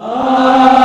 Rabbana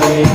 Ya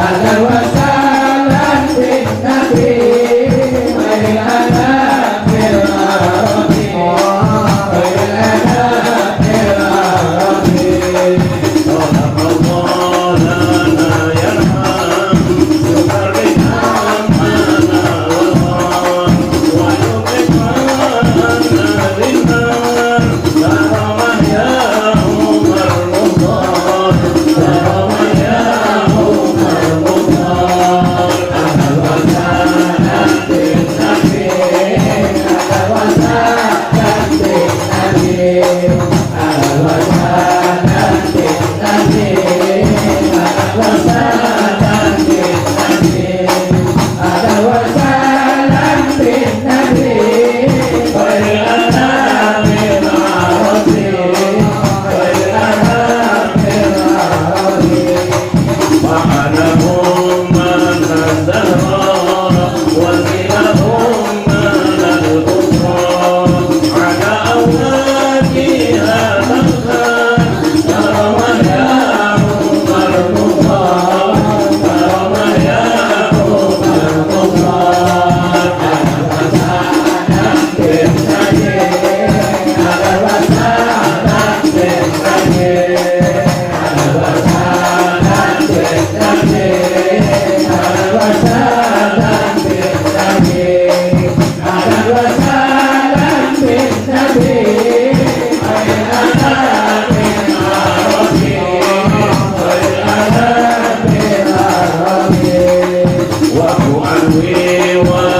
Ahlan wa sahlan bin Nabi. Baca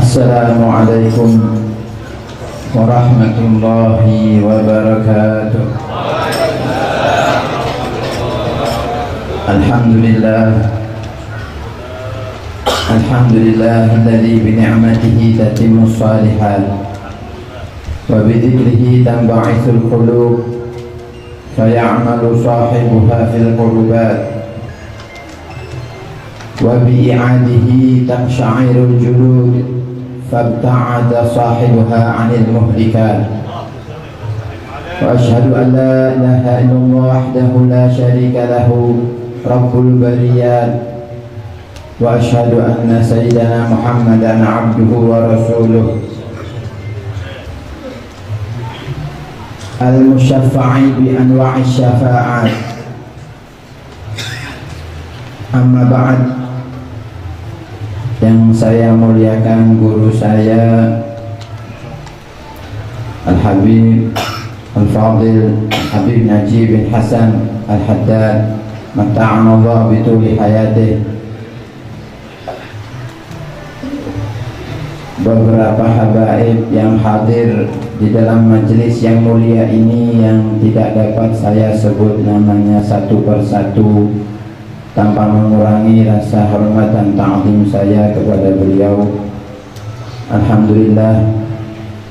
Assalamualaikum warahmatullahi wabarakatuh. Alhamdulillahilladzi bi ni'matihi tatimmus shalihat wa bi dzikrihi tanba'ithul qulub fayamalu sahibuha fil qurbat wa bi i'adihi tamsha'irul julud fabta'ada sahibuha 'anil muhlikat. Wa asyhadu an la ilaha illallah wahdahu la syarika lahu rabbul bariyat wa asyhadu anna sayyidana Muhammadan 'abduhu wa rasuluh al-musyaffa'i bi anwa'i syafa'at. Amma ba'd. Yang saya muliakan guru saya Al-Habib Al-Fadil Habib Najib bin Hasan Al-Haddad mata'anallah bituli hayatih, beberapa habaib yang hadir di dalam majelis yang mulia ini yang tidak dapat saya sebut namanya satu persatu tanpa mengurangi rasa hormat dan ta'zim saya kepada beliau. Alhamdulillah,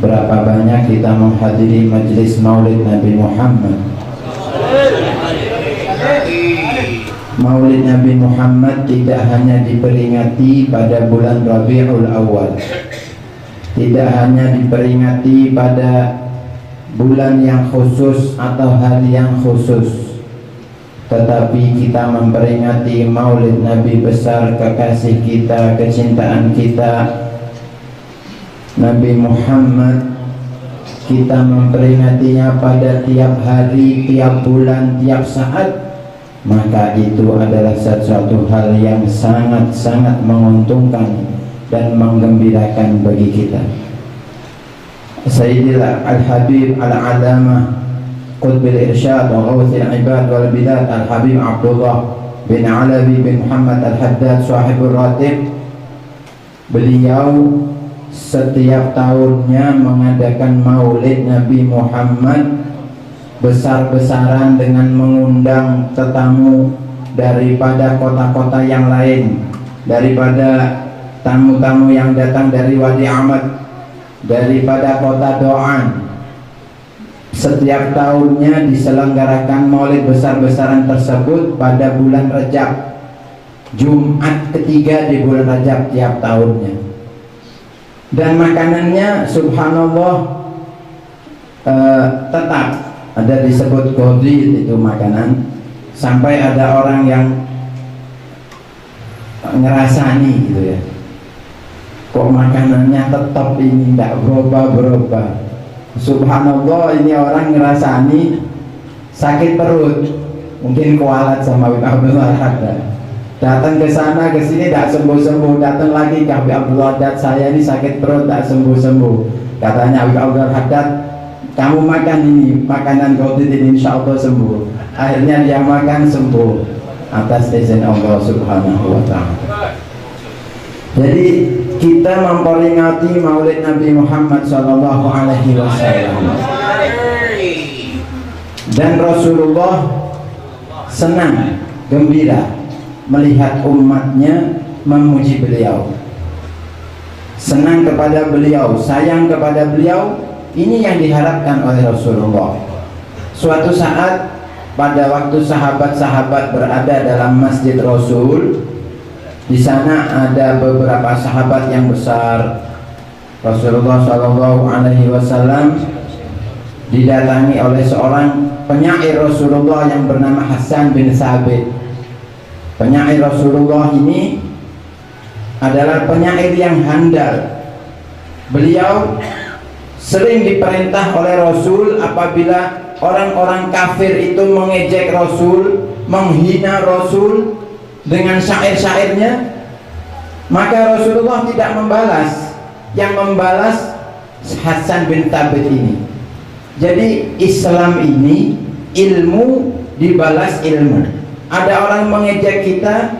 berapa banyak kita menghadiri majelis Maulid Nabi Muhammad. Maulid Nabi Muhammad tidak hanya diperingati pada bulan Rabiul Awal, tidak hanya diperingati pada bulan yang khusus atau hari yang khusus, tetapi kita memperingati Maulid Nabi besar kekasih kita, kecintaan kita, Nabi Muhammad. Kita memperingatinya pada tiap hari, tiap bulan, tiap saat. Maka itu adalah sesuatu hal yang sangat-sangat menguntungkan dan menggembirakan bagi kita. Sayyidil Al-Habib Al-Alamah Qutbil Irsyad wa Ghawthil Ibad wal Bilad Al-Habib Abdullah bin Alawi bin Muhammad Al-Haddad Sahibul Ratib, beliau setiap tahunnya mengadakan Maulid Nabi Muhammad besar-besaran dengan mengundang tetamu daripada kota-kota yang lain, daripada tamu-tamu yang datang dari Wadi Ahmad, daripada kota Doan. Setiap tahunnya diselenggarakan maulid besar-besaran tersebut pada bulan Rajab, Jumat ketiga di bulan Rajab tiap tahunnya. Dan makanannya subhanallah tetap ada disebut qadhi, itu makanan, sampai ada orang yang ngerasani gitu ya, kok makanannya tetap ini tidak berubah-berubah. Subhanallah, ini orang ngerasani sakit perut, mungkin kualat sama Habib Abdullah Haddad. Datang ke sana ke sini tidak sembuh-sembuh, datang lagi ke Habib Abdullah Haddad, saya ini sakit perut tidak sembuh-sembuh. Katanya Habib Abdullah Haddad, kamu makan ini makanan qadhi ini insya Allah sembuh. Akhirnya dia makan sembuh atas izin Allah Subhanahu wa ta'ala. Jadi kita memperingati Maulid Nabi Muhammad Sallallahu Alaihi Wasallam, dan Rasulullah senang, gembira melihat umatnya memuji beliau, senang kepada beliau, sayang kepada beliau. Ini yang diharapkan oleh Rasulullah. Suatu saat pada waktu sahabat-sahabat berada dalam Masjid Rasul, di sana ada beberapa sahabat yang besar. Rasulullah Shallallahu Alaihi Wasallam didatangi oleh seorang penyair Rasulullah yang bernama Hasan bin Thabit. Penyair Rasulullah ini adalah penyair yang handal. Beliau sering diperintah oleh Rasul apabila orang-orang kafir itu mengejek Rasul, menghina Rasul dengan syair-syairnya, maka Rasulullah tidak membalas. Yang membalas Hasan bin Thabit ini. Jadi Islam ini ilmu dibalas ilmu. Ada orang mengejek kita,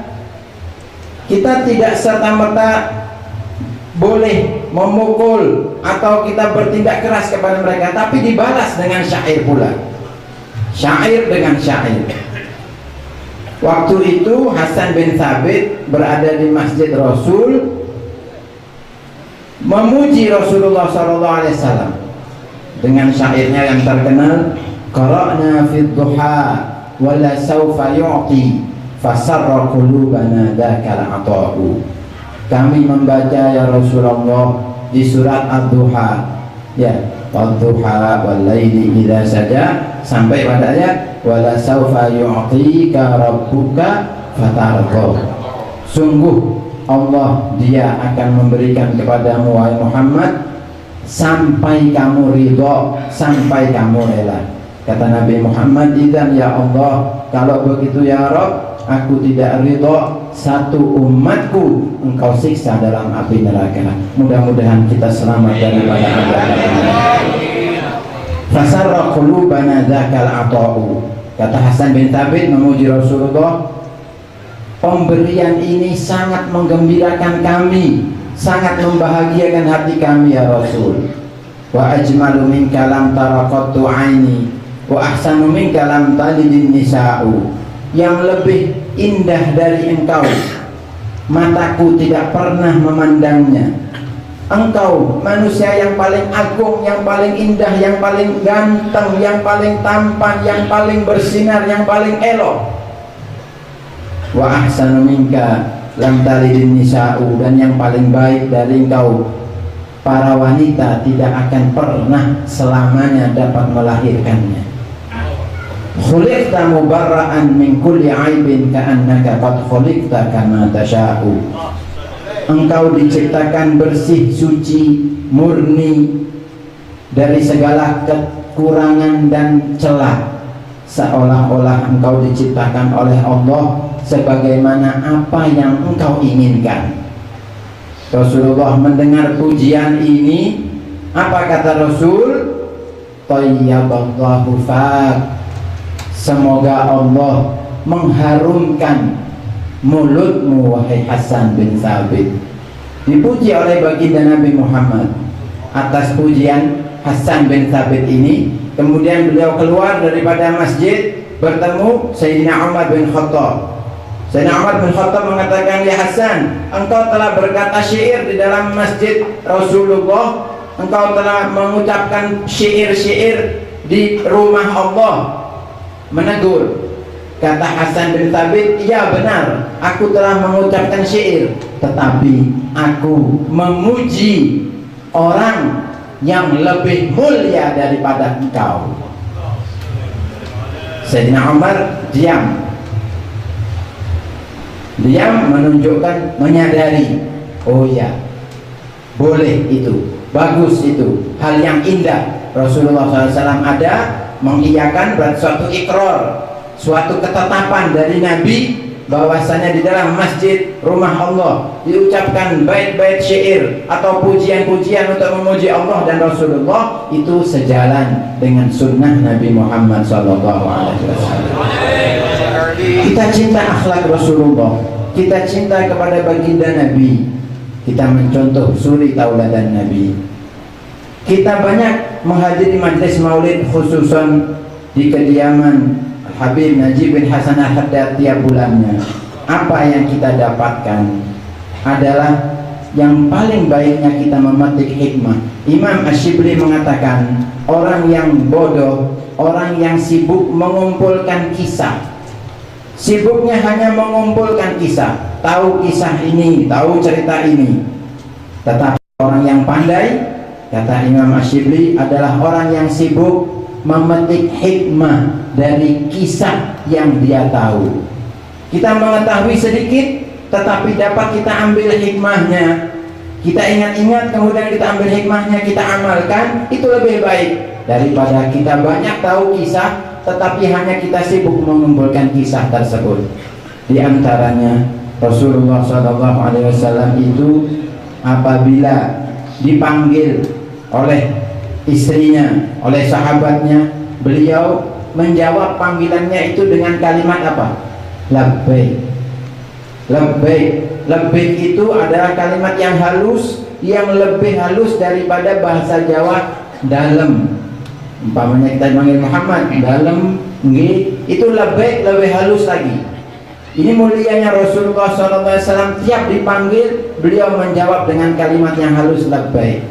kita tidak serta-merta boleh memukul atau kita bertindak keras kepada mereka, tapi dibalas dengan syair pula, syair dengan syair. Waktu itu Hasan bin Thabit berada di masjid Rasul, memuji Rasulullah SAW dengan syairnya yang terkenal, qara'na fid duha wala sawfa yu'ti fasarra qulubana dzakal ata'u. Kami membaca ya Rasulullah di surat Ad-Duha, ya, Ad-Duha wal laili idza saja, sampai pada ayat wala sawfa yu'tika rabbuka fatarqa. Sungguh Allah dia akan memberikan kepadamu wahai Muhammad sampai kamu ridho, sampai kamu rela. Kata Nabi Muhammad, idzan ya Allah, kalau begitu ya Rabb, aku tidak ridho satu umatku engkau siksa dalam api neraka. Mudah-mudahan kita selamat daripada azab. Fasarra qulubana dzakal ata'u. Kata Hasan bin Thabit memuji Rasulullah, pemberian ini sangat menggembirakan kami, sangat membahagiakan hati kami ya Rasul. Wa ajmalu minka lam tara qattu aini wa ahsanu minka lam talidin nisa'u. Yang lebih indah dari engkau mataku tidak pernah memandangnya. Engkau manusia yang paling agung, yang paling indah, yang paling ganteng, yang paling tampan, yang paling bersinar, yang paling elok. Wa ahsanu minka lam talidin nisa'u. Dan yang paling baik dari engkau, para wanita tidak akan pernah selamanya dapat melahirkannya. Khuliqta mubarra'an min kulli aibin ka'annaka qad khuliqta kama tasha'u. Engkau diciptakan bersih, suci, murni dari segala kekurangan dan celah, seolah-olah engkau diciptakan oleh Allah sebagaimana apa yang engkau inginkan. Rasulullah mendengar pujian ini, apa kata Rasul? Tayyaballahu fak. Semoga Allah mengharumkan mulutmu wahai Hasan bin Thabit. Dipuji oleh baginda Nabi Muhammad. Atas pujian Hasan bin Thabit ini, kemudian beliau keluar daripada masjid, bertemu Sayyidina Umar bin Khattab. Sayyidina Umar bin Khattab mengatakan, ya Hasan, engkau telah berkata syair di dalam masjid Rasulullah, engkau telah mengucapkan syair-syair di rumah Allah. Menegur. Kata Hasan bin Thabit, ya benar, aku telah mengucapkan syair, tetapi aku memuji orang yang lebih mulia daripada engkau. Sayyidina Umar diam menunjukkan, menyadari, oh ya, boleh itu, bagus itu, hal yang indah. Rasulullah SAW ada mengiyakan berarti suatu ikrar, suatu ketetapan dari Nabi bahwasanya di dalam masjid rumah Allah diucapkan bait-bait syair atau pujian-pujian untuk memuji Allah dan Rasulullah, itu sejalan dengan sunnah Nabi Muhammad SAW. Kita cinta akhlak Rasulullah, kita cinta kepada baginda Nabi, kita mencontoh suri tauladan Nabi. Kita banyak menghadiri majlis maulid, khususan di kediaman Habib Najib bin Hasan Al-Haddad tiap bulannya. Apa yang kita dapatkan adalah yang paling baiknya kita memetik hikmah. Imam Ash-Shibli mengatakan, orang yang bodoh, orang yang sibuk mengumpulkan kisah, sibuknya hanya mengumpulkan kisah, tahu kisah ini, tahu cerita ini. Tetapi orang yang pandai, kata Imam Ash-Shibli, adalah orang yang sibuk memetik hikmah dari kisah yang dia tahu. Kita mengetahui sedikit, tetapi dapat kita ambil hikmahnya, kita ingat-ingat, kemudian kita ambil hikmahnya, kita amalkan, itu lebih baik daripada kita banyak tahu kisah tetapi hanya kita sibuk mengumpulkan kisah tersebut. Di antaranya Rasulullah SAW itu apabila dipanggil oleh istrinya, oleh sahabatnya, beliau menjawab panggilannya itu dengan kalimat apa? Labbaik. Labbaik. Labbaik itu adalah kalimat yang halus, yang lebih halus daripada bahasa Jawa dalam. Umpamanya kita panggil Muhammad dalam, nggih, itu labbaik lebih halus lagi. Ini mulianya Rasulullah SAW, tiap dipanggil beliau menjawab dengan kalimat yang halus, labbaik.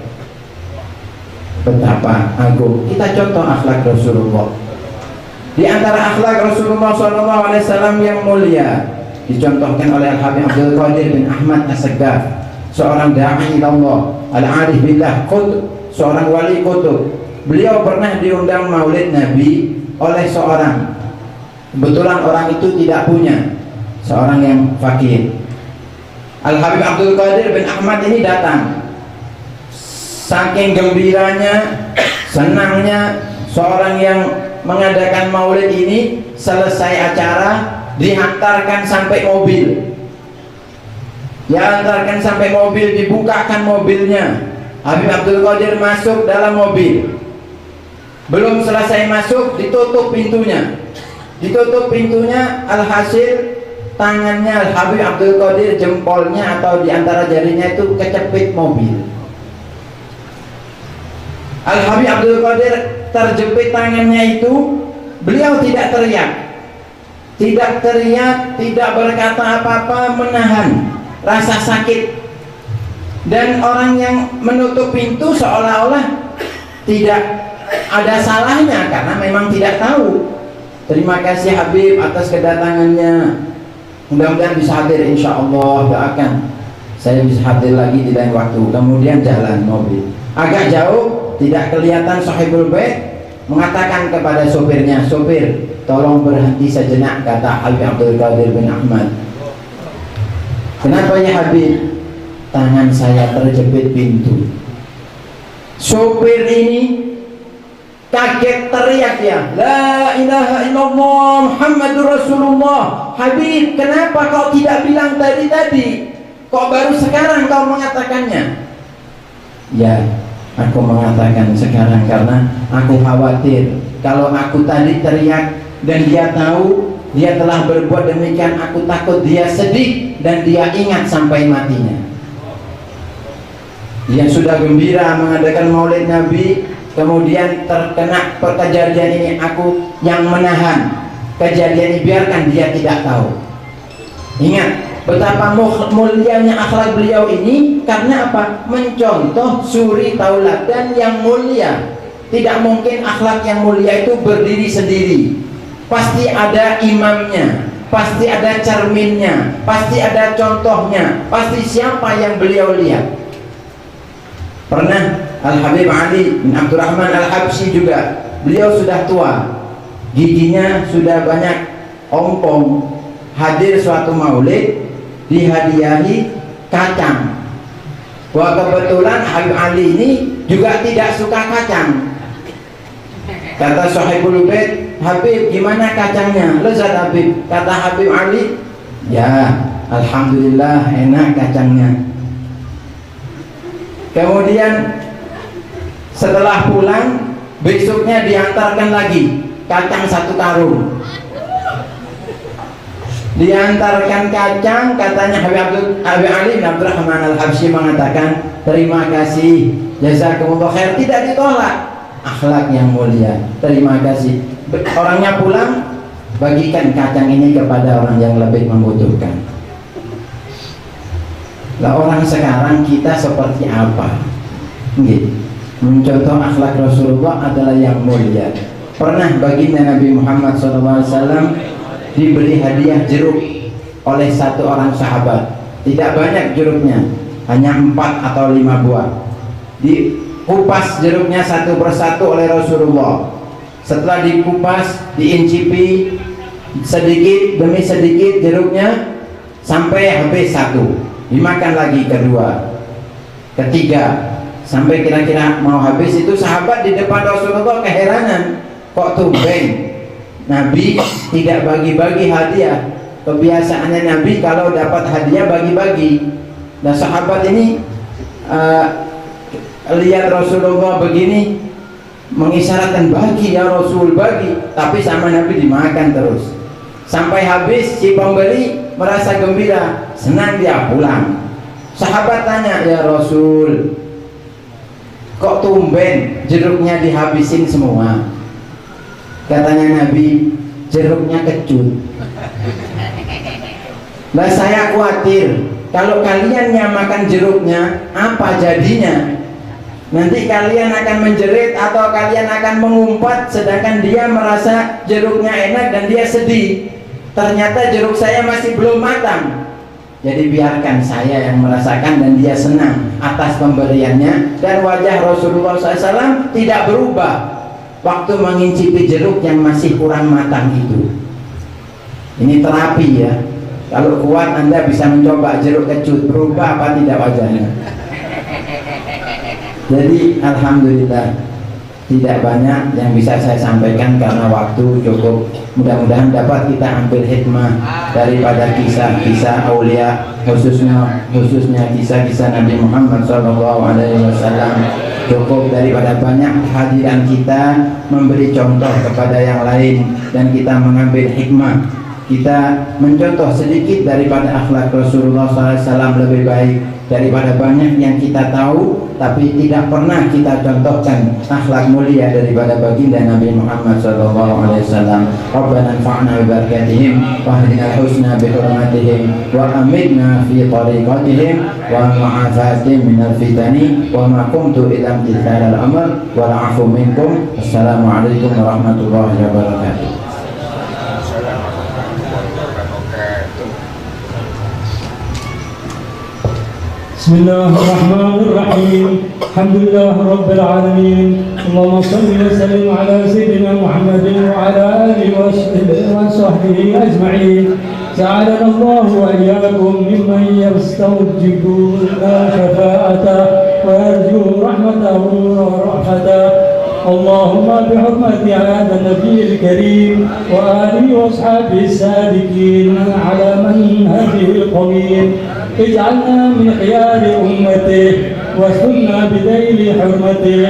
Betapa agung. Kita contoh akhlak Rasulullah. Di antara akhlak Rasulullah SAW yang mulia dicontohkan oleh Al-Habib Abdul Qadir bin Ahmad As-Saggaf, seorang da'i Allah, al-arif billah, seorang wali kutub. Beliau pernah diundang maulid Nabi oleh seorang, kebetulan orang itu tidak punya, seorang yang fakir. Al-Habib Abdul Qadir bin Ahmad ini datang. Saking gembiranya, senangnya seorang yang mengadakan maulid ini, selesai acara dihantarkan sampai mobil. Dihantarkan sampai mobil, dibukakan mobilnya. Habib Abdul Qadir masuk dalam mobil. Belum selesai masuk, ditutup pintunya. Ditutup pintunya, alhasil tangannya Habib Abdul Qadir, jempolnya atau diantara jarinya itu kecepit mobil. Al-Habib Abdul Qadir terjepit tangannya itu, beliau tidak teriak, tidak berkata apa-apa, menahan rasa sakit. Dan orang yang menutup pintu seolah-olah tidak ada salahnya karena memang tidak tahu. Terima kasih Habib atas kedatangannya, mudah-mudahan bisa hadir, insya Allah, doakan saya bisa hadir lagi di lain waktu. Kemudian jalan mobil agak jauh, tidak kelihatan sahibul bait, mengatakan kepada sopirnya, sopir tolong berhenti sejenak, kata Habib Abdul Qadir bin Ahmad. Kenapa ya Habib? Tangan saya terjepit pintu. Sopir ini kaget, teriak ya, la ilaha illallah Muhammadur Rasulullah. Habib, kenapa kau tidak bilang tadi? Kok baru sekarang kau mengatakannya? Ya, aku mengatakan sekarang karena aku khawatir kalau aku tadi teriak dan dia tahu dia telah berbuat demikian, aku takut dia sedih dan dia ingat sampai matinya. Dia sudah gembira mengadakan maulid Nabi, kemudian terkena kejadian ini, aku yang menahan kejadian ini, biarkan dia tidak tahu. Ingat betapa mulianya akhlak beliau ini, karena apa? Mencontoh suri tauladan yang mulia. Tidak mungkin akhlak yang mulia itu berdiri sendiri, pasti ada imamnya, pasti ada cerminnya, pasti ada contohnya, pasti siapa yang beliau lihat. Pernah Al-Habib Ali bin Abdurrahman Al-Habsyi juga, beliau sudah tua, giginya sudah banyak ompong, hadir suatu maulid, dihadiahi kacang. Wah, kebetulan Habib Ali ini juga tidak suka kacang. Kata Sahibul Bait, Habib gimana kacangnya? Lezat Habib. Kata Habib Ali, ya alhamdulillah enak kacangnya. Kemudian setelah pulang, besoknya diantarkan lagi kacang 1 karung. Diantarkan kacang, katanya Habib Ali bin Abdurrahman Al-Habsyi mengatakan, terima kasih, jazakumullah khair, tidak ditolak. Akhlak yang mulia, terima kasih. Orangnya pulang, bagikan kacang ini kepada orang yang lebih membutuhkan. Lah orang sekarang kita seperti apa? Nggih. Mencontoh akhlak Rasulullah adalah yang mulia. Pernah baginda Nabi Muhammad SAW diberi hadiah jeruk oleh satu orang sahabat. Tidak banyak jeruknya, hanya 4 atau 5 buah. Dikupas jeruknya satu persatu oleh Rasulullah. Setelah dikupas, diincipi sedikit demi sedikit jeruknya sampai habis 1. Dimakan lagi kedua, ketiga, sampai kira-kira mau habis. Itu sahabat di depan Rasulullah keheranan, kok tumben Nabi tidak bagi-bagi hadiah. Kebiasaannya Nabi kalau dapat hadiah bagi-bagi. Nah sahabat ini lihat Rasulullah begini, mengisyaratkan bagi ya Rasul, bagi, tapi sama Nabi dimakan terus sampai habis. Si pembeli merasa gembira, senang dia pulang. Sahabat tanya, ya Rasul, kok tumben jeruknya dihabisin semua? Katanya Nabi, jeruknya kecut. Lah saya khawatir kalau kalian yang makan jeruknya, apa jadinya? Nanti kalian akan menjerit atau kalian akan mengumpat, sedangkan dia merasa jeruknya enak dan dia sedih. Ternyata jeruk saya masih belum matang. Jadi biarkan saya yang merasakan dan dia senang atas pemberiannya. Dan wajah Rasulullah SAW tidak berubah waktu mengincipi jeruk yang masih kurang matang itu. Ini terapi ya. Kalau kuat Anda bisa mencoba jeruk kecut, berubah apa tidak wajahnya. Jadi alhamdulillah tidak banyak yang bisa saya sampaikan karena waktu cukup. Mudah-mudahan dapat kita ambil hikmah daripada kisah-kisah aulia, khususnya kisah-kisah Nabi Muhammad SAW. Cukup daripada banyak kehadiran kita memberi contoh kepada yang lain dan kita mengambil hikmah. Kita mencontoh sedikit daripada akhlak Rasulullah SAW lebih baik daripada banyak yang kita tahu tapi tidak pernah kita contohkan akhlak mulia daripada baginda Nabi Muhammad SAW. Rabbana anfa'na bi barakatihim wa hdina husna bi hurmatihim wa amitna fi tariqatihim wa ma'afatihim minal fitani wa ma kuntu ila imtithal al-amr wa la'afu minkum. Assalamualaikum warahmatullahi wabarakatuh. بسم الله الرحمن الرحيم الحمد لله رب العالمين اللهم صل وسلم على سيدنا محمد وعلى آله وصحبه أجمعين جعلنا الله وإياكم ممن يستوجبون شفاعته ويرجو رحمته ورحمته اللهم بحرمة هذا النبي الكريم وآله وأصحابه السابقين على منهجه القويم اجعلنا من خيار أمته واسلنا بذيل حرمته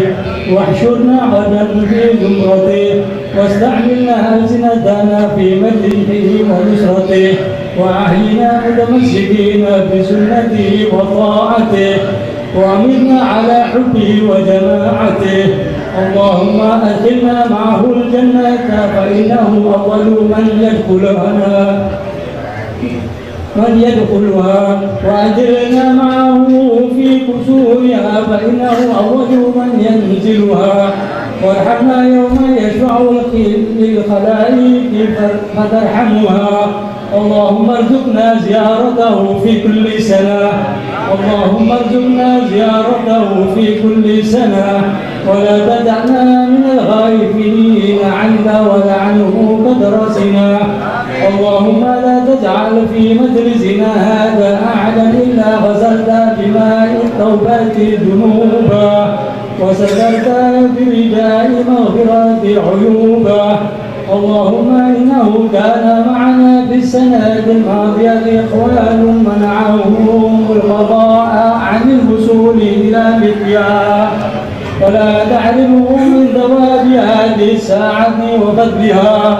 واحشرنا غدا في زمرته واستعملنا ألسنتنا في مجده ونصرته وأحينا متمسكين بسنته وطاعته وأمتنا على حبه وجماعته اللهم أدخلنا معه الجنة فإنه أول من يدخلها وأجرنا معه في كسورها فإنه أول من ينزلها وارحمنا يوم يشفع للخلائق فترحمها اللهم ارزقنا زيارته في كل سنة اللهم ارزقنا زيارته في كل سنة ولا تدعنا من الغائبين عنك ولا عنه قد رسنا اللهم لا تجعل في مجلسنا هذا أحدا إلا غسلت بماء التوبة ذنوبا وسترت برداء مغفرة عيوبا اللهم إنه كان معنا في السنة الماضية إخوان منعهم القضاء عن الوصول إلى مثلها ولا تعلمهم من ثواب هذه الساعة وفضلها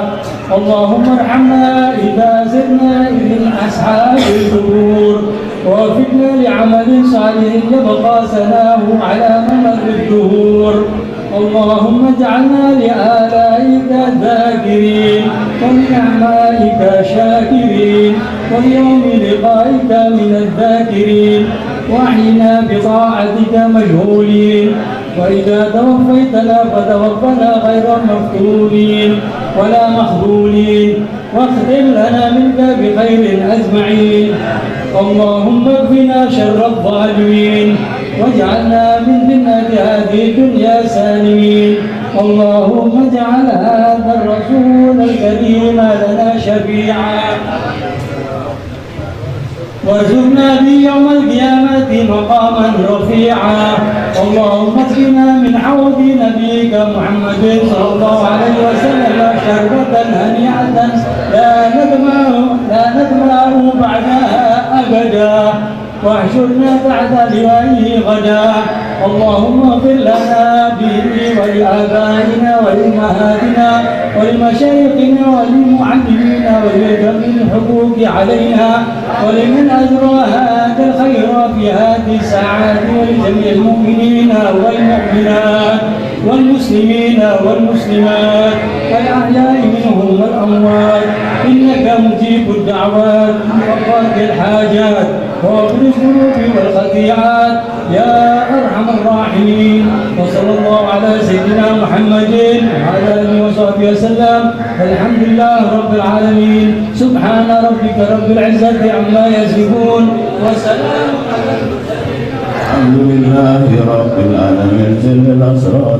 اللهم ارحمنا إذا سرنا إلى أصحاب القبور ووفقنا لعمل صالح يبقى سناه على ممر الدهور اللهم اجعلنا لآلائك ذاكرين ولنعمائك شاكرين وليوم لقائك من الذاكرين وأحينا بطاعتك مشغولين وإذا توفيتنا فتوفنا غير مفتونين ولا مخذولين واختم لنا منك بخير أجمعين اللهم اكفنا شر الظالمين واجعلنا من فتنة هذه الدنيا سالمين اللهم اجعل هذا الرسول الكريم لنا شفيعا وارزقنا في يوم القيامة مقاما رفيعا اللهم اسقنا من حوض نبيك محمد صلى الله عليه وسلم شربة هنيئة لا نظمأ بعدها أبدا واحشرنا تحت لوائه غدا اللهم اغفر لنا به ولآبائنا ولأمهاتنا ولمشايخنا وللمعلمين ولجميع الحقوق علينا ولمن أجرى هذا الخير في هذه الساعات ولجميع المؤمنين والمؤمنات والمسلمين والمسلمات الأحياء منهم والأموات إنك مجيب الدعوات وقاضي الحاجات وغفر الذنوب والخطيئات يا أرحم الراحمين. وصلى الله على سيدنا محمد وعلى آله وصحبه وسلم والحمد لله رب العالمين. سبحان ربك رب العزة عما يصفون وسلام على المرسلين. الحمد لله رب العالمين. جل الأسرار